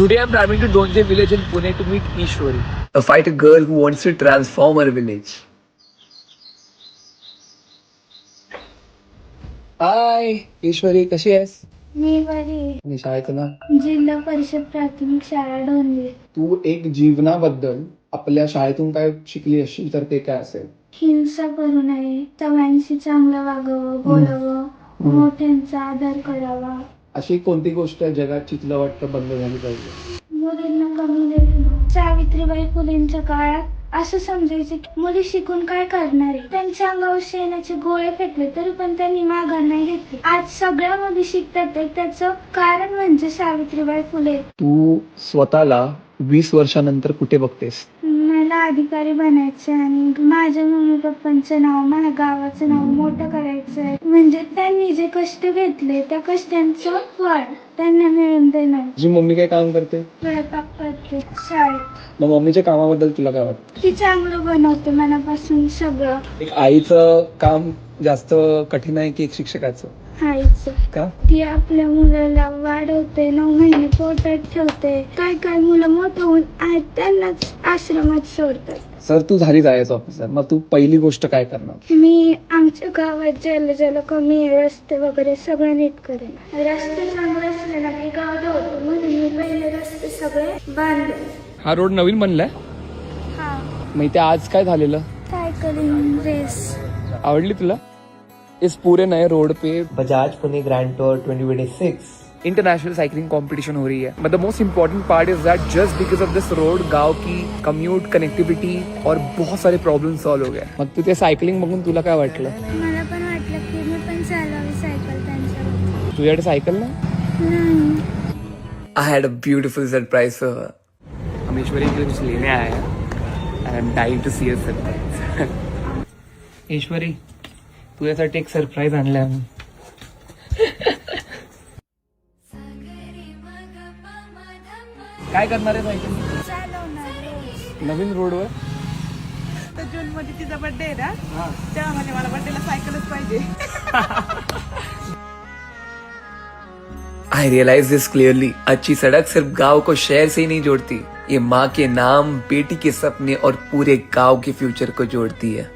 Today I'm driving to Donje village in Pune to meet Ishwari. A fighter girl who wants to transform her village. हाय ईश्वरी, कशी आहेस? मी बरी. मी शाळेत ना. जिल्हा परिषद प्राथमिक शाळा डोंबिवली. तू एक जीवनाबद्दल आपल्या शाळेतून काय शिकली असशील तर ते काय असेल? हिंसा करू नये, सगळ्यांशी चांगलं वागावं, बोलावं, मोठ्यांचा आदर करावा, अशी कोणती गोष्ट जगात तुला वाटतं बंद झाली पाहिजे? मुलींना कमी लेखणं. सावित्रीबाई फुलेंच्या काळात असं समजायचं की मुली शिकून काय करणार आहे. त्यांच्या अंगावर शेणाचे गोळे फेकले तरी पण त्यांनी माघार नाही घेतली. आज सगळ्या मुली शिकतात त्याचं कारण म्हणजे सावित्रीबाई फुले. तू स्वतःला 20 वर्षानंतर कुठे बघतेस? मला अधिकारी बनायचं आणि माझ्या मम्मी पप्पांचं नाव, माझ्या गावाचं नाव मोठं करायचंय. म्हणजे त्यांनी जे कष्ट घेतले त्या कष्टांचं फळ त्यांना मिळून देणार. तुझी मम्मी काय काम करते? स्वयंपाक करते शाळेत. मग मम्मीच्या कामाबद्दल तुला काय वाटतं? ती चांगलं बनवते मनापासून सगळं. एक आईचं काम जास्त कठीण आहे की एक शिक्षकाचं? खायचं. का? ती आपल्या मुलाला वाढवते, 9 महिने पोटात ठेवते. काय काय मुलं मोठं होऊन आहेत त्यांनाच आश्रमात सोडतात. सर, तू झालीच आयएस ऑफिसर, मग तू पहिली गोष्ट काय करणार? मी आमच्या गावात ज्याला कमी आहे रस्ते वगैरे सगळं नीट करेन. रस्ते चांगले असले ना की गाव धावतो म्हणून मी पहिले रस्ते सगळे बांधले. हा रोड नवीन बनलाय? हा. मग इथे आज काय झालेलं? Cycling race. आवडली तुला? इस पूरे नए रोड पे Bajaj Pune Grand Tour 2026. International cycling competition हो रही है. But the most important part is that just because of this road गांव की कम्यूट कनेक्टिविटी और बहुत सारे प्रॉब्लम सॉल्व हो गए. मग तू ते सायकलिंग बघून तुला काय वाटलं? मला पण वाटलं की मी पण चालवावी सायकल त्यांच्यावर. तुझ्याकडे सायकल ना? नाही. I had a beautiful surprise for her. हम ईश्वरी के लिए कुछ लेने आए हैं and I'm dying to see a surprise. ईश्वरी, तुझ्यासाठी एक सरप्राईज आणलाय आम्ही. काय करणार आहे सायकल? चालवणार. नवीन रोडवर? तर जून मध्ये तिचा बर्थडे आहे ना, तेव्हा म्हणजे मला बर्थडेला सायकलच पाहिजे. I realize this clearly. अच्छी सड़क सिर्फ गांव को शहर से ही नहीं जोड़ती, ये माँ के नाम, बेटी के सपने और पूरे गांव के फ्यूचर को जोड़ती है.